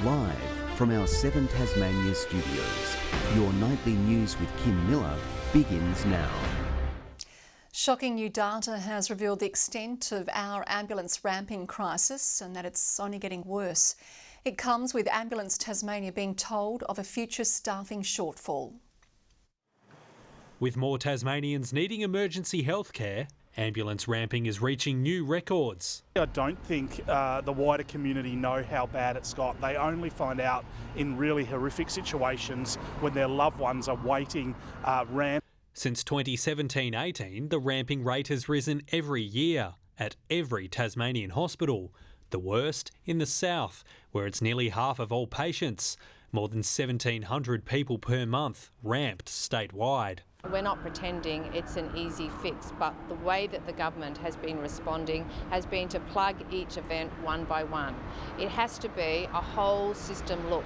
Live from our 7 Tasmania studios, your nightly news with Kim Miller begins now. Shocking new data has revealed the extent of our ambulance ramping crisis and that it's only getting worse. It comes with Ambulance Tasmania being told of a future staffing shortfall. With more Tasmanians needing emergency health care, ambulance ramping is reaching new records. I don't think the wider community know how bad it's got. They only find out in really horrific situations when their loved ones are waiting ramp. Since 2017-18, the ramping rate has risen every year at every Tasmanian hospital. The worst in the south, where it's nearly half of all patients. More than 1,700 people per month ramped statewide. We're not pretending it's an easy fix, but the way that the government has been responding has been to plug each event one by one. It has to be a whole system look.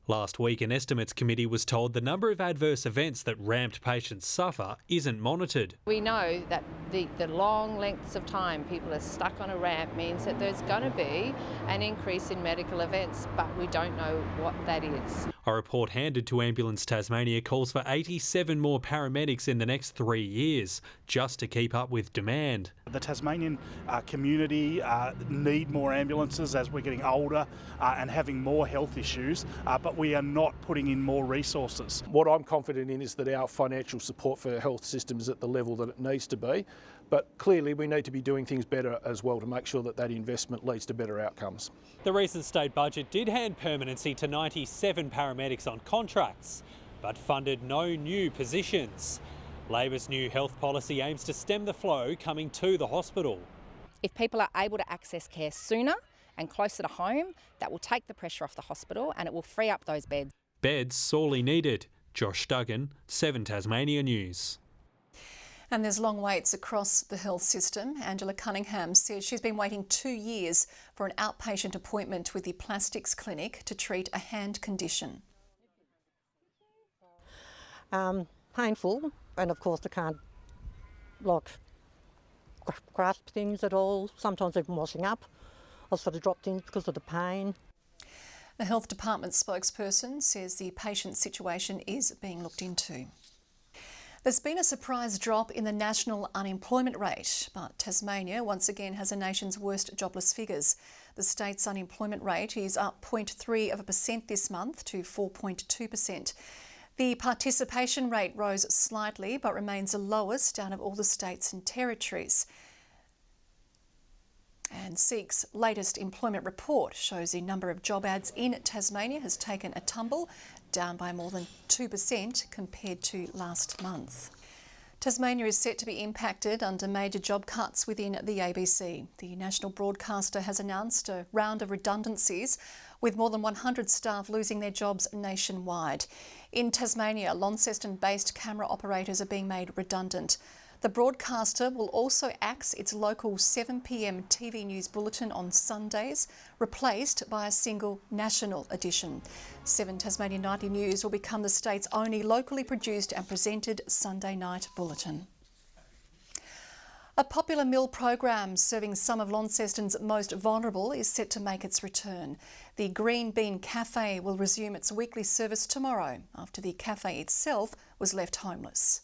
Last week, an estimates committee was told the number of adverse events that ramped patients suffer isn't monitored. We know that the long lengths of time people are stuck on a ramp means that there's going to be an increase in medical events, but we don't know what that is. A report handed to Ambulance Tasmania calls for 87 more paramedics in the next 3 years, just to keep up with demand. The Tasmanian community need more ambulances as we're getting older and having more health issues, but we are not putting in more resources. What I'm confident in is that our financial support for the health system is at the level that it needs to be, but clearly we need to be doing things better as well to make sure that that investment leads to better outcomes. The recent state budget did hand permanency to 97 paramedics on contracts, but funded no new positions. Labor's new health policy aims to stem the flow coming to the hospital. If people are able to access care sooner and closer to home, that will take the pressure off the hospital and it will free up those beds. Beds sorely needed. Josh Duggan, 7 Tasmania News. And there's long waits across the health system. Angela Cunningham says she's been waiting 2 years for an outpatient appointment with the Plastics Clinic to treat a hand condition. Painful, and of course I can't grasp things at all, sometimes even washing up. I've sort of dropped things because of the pain. The Health Department spokesperson says the patient's situation is being looked into. There's been a surprise drop in the national unemployment rate, but Tasmania once again has the nation's worst jobless figures. The state's unemployment rate is up 0.3% this month to 4.2%. The participation rate rose slightly but remains the lowest out of all the states and territories. And SEEK's latest employment report shows the number of job ads in Tasmania has taken a tumble, down by more than 2% compared to last month. Tasmania is set to be impacted under major job cuts within the ABC. The national broadcaster has announced a round of redundancies, with more than 100 staff losing their jobs nationwide. In Tasmania, Launceston-based camera operators are being made redundant. The broadcaster will also axe its local 7 p.m. TV news bulletin on Sundays, replaced by a single national edition. 7 Tasmania Nightly News will become the state's only locally produced and presented Sunday night bulletin. A popular meal program serving some of Launceston's most vulnerable is set to make its return. The Green Bean Cafe will resume its weekly service tomorrow after the cafe itself was left homeless.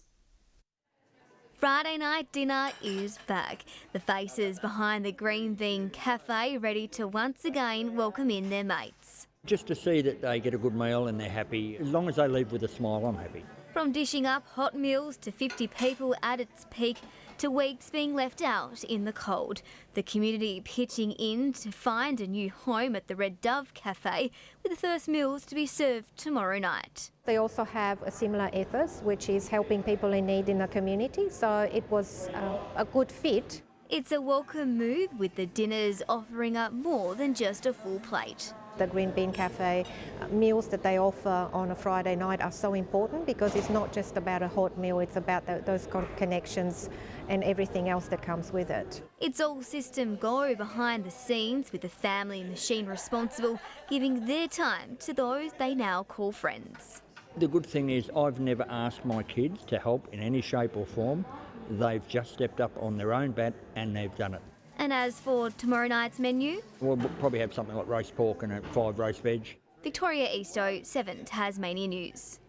Friday night dinner is back. The faces behind the Green Bean Cafe ready to once again welcome in their mates. Just to see that they get a good meal and they're happy. As long as they leave with a smile, I'm happy. From dishing up hot meals to 50 people at its peak to weeks being left out in the cold. The community pitching in to find a new home at the Red Dove Cafe, with the first meals to be served tomorrow night. They also have a similar ethos, which is helping people in need in the community, so it was a good fit. It's a welcome move, with the dinners offering up more than just a full plate. The Green Bean Cafe meals that they offer on a Friday night are so important because it's not just about a hot meal, it's about those connections and everything else that comes with it. It's all system go behind the scenes, with the family and machine responsible giving their time to those they now call friends. The good thing is I've never asked my kids to help in any shape or form. They've just stepped up on their own bat and they've done it. And as for tomorrow night's menu? We'll probably have something like roast pork and 5 roast veg. Victoria Eastoe, 7 Tasmania News.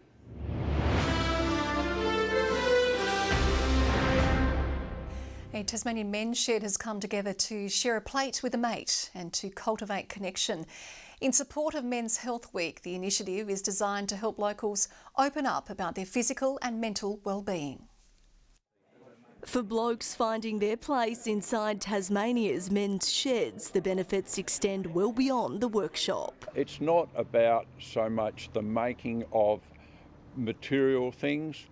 A Tasmanian men's shed has come together to share a plate with a mate and to cultivate connection. In support of Men's Health Week, the initiative is designed to help locals open up about their physical and mental well-being. For blokes finding their place inside Tasmania's men's sheds, the benefits extend well beyond the workshop. It's not about so much the making of material things,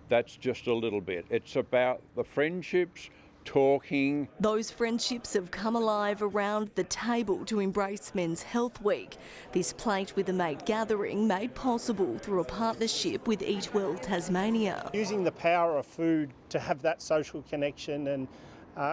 that's just a little bit. It's about the friendships, talking. Those friendships have come alive around the table to embrace Men's Health Week. This plate with a mate gathering made possible through a partnership with Eat Well Tasmania. Using the power of food to have that social connection and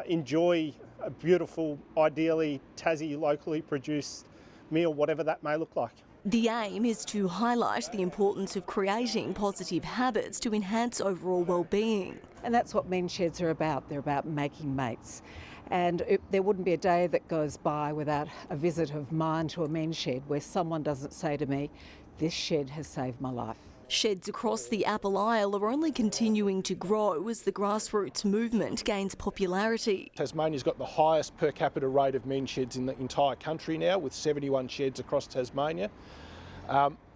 enjoy a beautiful, ideally Tassie locally produced meal, whatever that may look like. The aim is to highlight the importance of creating positive habits to enhance overall well-being. And that's what men's sheds are about. They're about making mates. And there wouldn't be a day that goes by without a visit of mine to a men's shed where someone doesn't say to me, this shed has saved my life. Sheds across the Apple Isle are only continuing to grow as the grassroots movement gains popularity. Tasmania's got the highest per capita rate of men's sheds in the entire country now, with 71 sheds across Tasmania.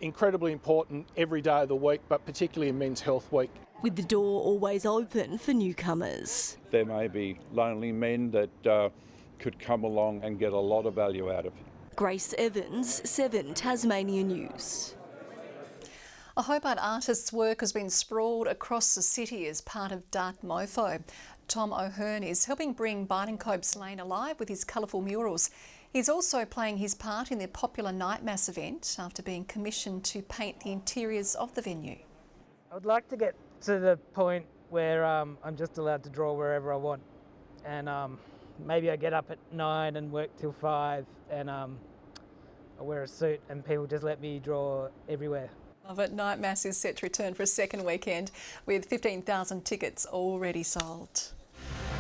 Incredibly important every day of the week, but particularly in Men's Health Week. With the door always open for newcomers. There may be lonely men that could come along and get a lot of value out of it. Grace Evans, 7 Tasmania News. A Hobart artist's work has been sprawled across the city as part of Dark Mofo. Tom O'Hearn is helping bring Barningcobes Lane alive with his colourful murals. He's also playing his part in the popular Night Mass event after being commissioned to paint the interiors of the venue. I would like to get to the point where I'm just allowed to draw wherever I want, and maybe I get up at 9 and work till 5 and I wear a suit and people just let me draw everywhere. But Night Mass is set to return for a second weekend with 15,000 tickets already sold.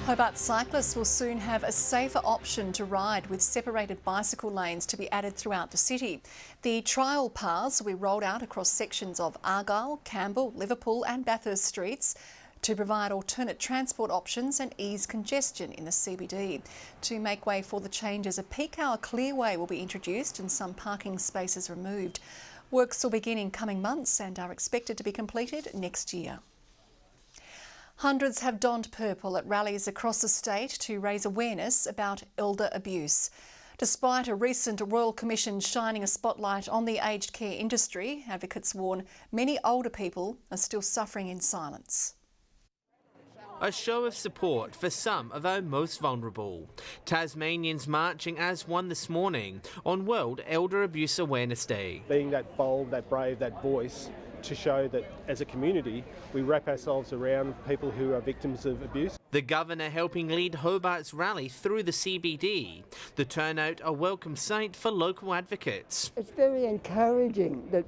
Hobart cyclists will soon have a safer option to ride with separated bicycle lanes to be added throughout the city. The trial paths will be rolled out across sections of Argyle, Campbell, Liverpool and Bathurst streets to provide alternate transport options and ease congestion in the CBD. To make way for the changes, a peak hour clearway will be introduced and some parking spaces removed. Works will begin in coming months and are expected to be completed next year. Hundreds have donned purple at rallies across the state to raise awareness about elder abuse. Despite a recent Royal Commission shining a spotlight on the aged care industry, advocates warn many older people are still suffering in silence. A show of support for some of our most vulnerable. Tasmanians marching as one this morning on World Elder Abuse Awareness Day. Being that bold, that brave, that voice to show that as a community we wrap ourselves around people who are victims of abuse. The Governor helping lead Hobart's rally through the CBD. The turnout a welcome sight for local advocates. It's very encouraging that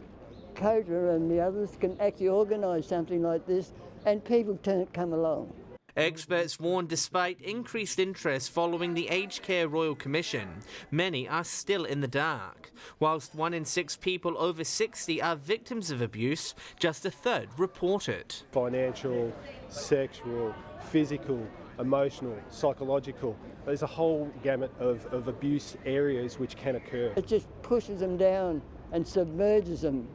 COTA and the others can actually organise something like this and people come along. Experts warn despite increased interest following the Aged Care Royal Commission, many are still in the dark. Whilst 1 in 6 people over 60 are victims of abuse, just a third report it. Financial, sexual, physical, emotional, psychological. There's a whole gamut of abuse areas which can occur. It just pushes them down and submerges them,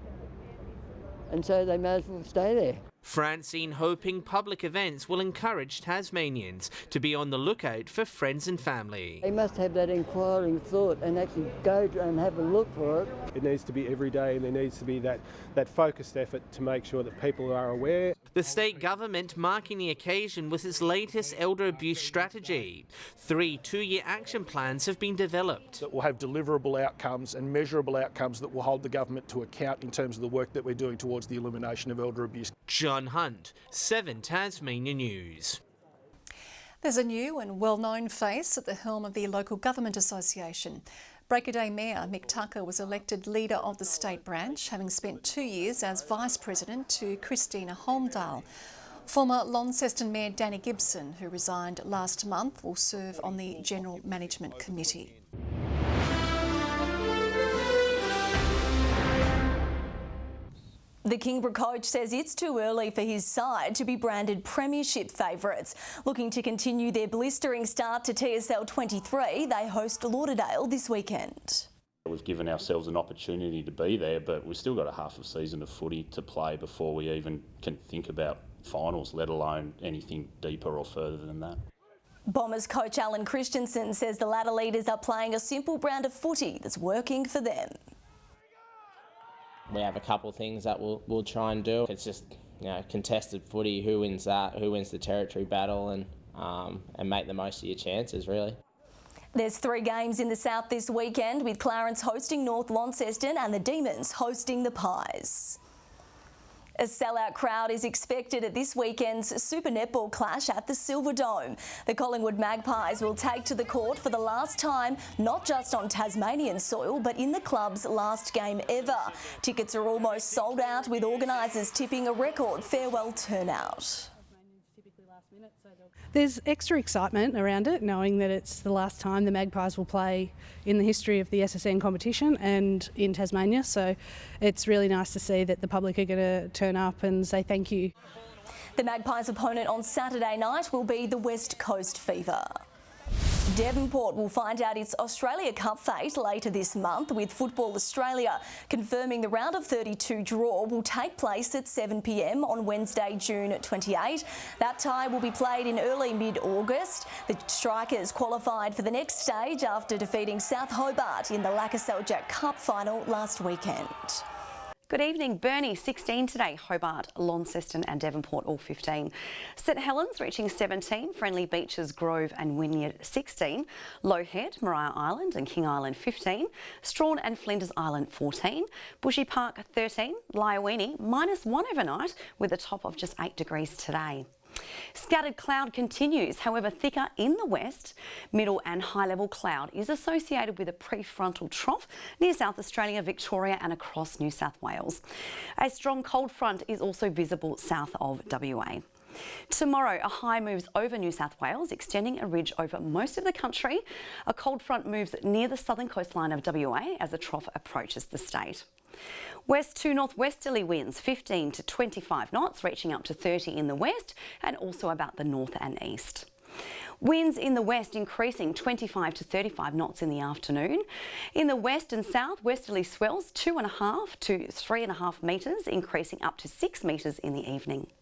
and so they may as well stay there. Francine hoping public events will encourage Tasmanians to be on the lookout for friends and family. They must have that inquiring thought and actually go and have a look for it. It needs to be every day, and there needs to be that focused effort to make sure that people are aware. The state government marking the occasion with its latest elder abuse strategy. 3 two-year action plans have been developed. That will have deliverable outcomes and measurable outcomes that will hold the government to account in terms of the work that we're doing towards the elimination of elder abuse. John Hunt, 7 Tasmania News. There's a new and well-known face at the helm of the Local Government Association. Break a Day Mayor Mick Tucker was elected leader of the state branch, having spent 2 years as Vice President to Christina Holmdale. Former Launceston Mayor Danny Gibson, who resigned last month, will serve on the General Management Committee. The Kingborough coach says it's too early for his side to be branded premiership favourites. Looking to continue their blistering start to TSL 23, they host Lauderdale this weekend. We've given ourselves an opportunity to be there, but we've still got a half a season of footy to play before we even can think about finals, let alone anything deeper or further than that. Bombers coach Alan Christensen says the ladder leaders are playing a simple brand of footy that's working for them. We have a couple of things that we'll try and do. It's just, contested footy, who wins that, who wins the territory battle, and make the most of your chances, really. There's 3 games in the south this weekend, with Clarence hosting North Launceston and the Demons hosting the Pies. A sellout crowd is expected at this weekend's Super Netball clash at the Silver Dome. The Collingwood Magpies will take to the court for the last time, not just on Tasmanian soil, but in the club's last game ever. Tickets are almost sold out, with organisers tipping a record farewell turnout. There's extra excitement around it, knowing that it's the last time the Magpies will play in the history of the SSN competition and in Tasmania, so it's really nice to see that the public are going to turn up and say thank you. The Magpies' opponent on Saturday night will be the West Coast Fever. Devonport will find out its Australia Cup fate later this month, with Football Australia confirming the round of 32 draw will take place at 7 p.m. on Wednesday, June 28. That tie will be played in early mid-August. The Strikers qualified for the next stage after defeating South Hobart in the Lacasseljak Cup final last weekend. Good evening. Burnie 16 today, Hobart, Launceston and Devonport all 15. St Helens reaching 17, Friendly Beaches, Grove and Wynyard 16, Low Head, Maria Island and King Island 15, Strawn and Flinders Island 14, Bushy Park 13, Lyowini -1 overnight with a top of just 8 degrees today. Scattered cloud continues, however thicker in the west. Middle and high level cloud is associated with a prefrontal trough near South Australia, Victoria and across New South Wales. A strong cold front is also visible south of WA. Tomorrow, a high moves over New South Wales, extending a ridge over most of the country. A cold front moves near the southern coastline of WA as the trough approaches the state. West to northwesterly winds 15 to 25 knots, reaching up to 30 in the west and also about the north and east. Winds in the west increasing 25 to 35 knots in the afternoon. In the west and south, westerly swells 2.5 to 3.5 metres, increasing up to 6 metres in the evening.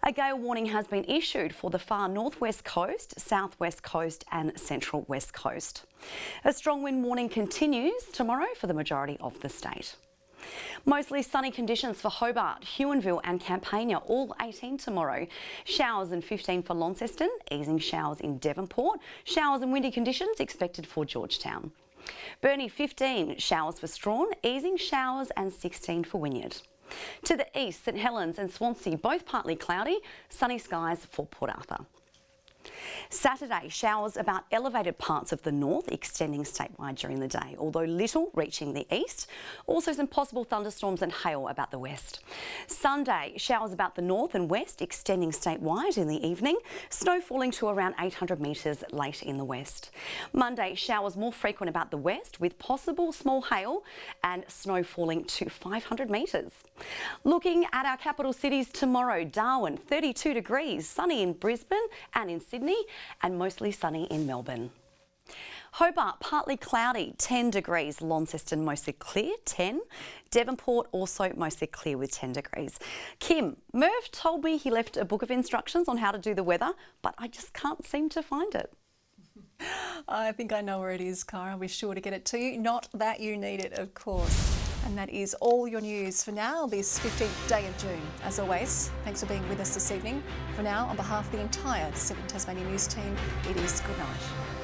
A gale warning has been issued for the far northwest coast, southwest coast and central west coast. A strong wind warning continues tomorrow for the majority of the state. Mostly sunny conditions for Hobart, Huonville and Campania, all 18 tomorrow. Showers and 15 for Launceston, easing showers in Devonport, showers and windy conditions expected for Georgetown. Burnie 15, showers for Strawn, easing showers and 16 for Wynyard. To the east, St Helens and Swansea both partly cloudy, sunny skies for Port Arthur. Saturday, showers about elevated parts of the north extending statewide during the day, although little reaching the east. Also some possible thunderstorms and hail about the west. Sunday, showers about the north and west extending statewide in the evening. Snow falling to around 800 metres late in the west. Monday, showers more frequent about the west with possible small hail and snow falling to 500 metres. Looking at our capital cities tomorrow, Darwin 32 degrees, sunny in Brisbane and in Sydney, and mostly sunny in Melbourne. Hobart partly cloudy, 10 degrees. Launceston mostly clear, 10. Devonport also mostly clear with 10 degrees. Kim, Merv told me he left a book of instructions on how to do the weather, but I just can't seem to find it. I think I know where it is, Cara. I'll be sure to get it to you. Not that you need it, of course. And that is all your news for now, this 15th day of June. As always, thanks for being with us this evening. For now, on behalf of the entire 7 Tasmania News team, it is good night.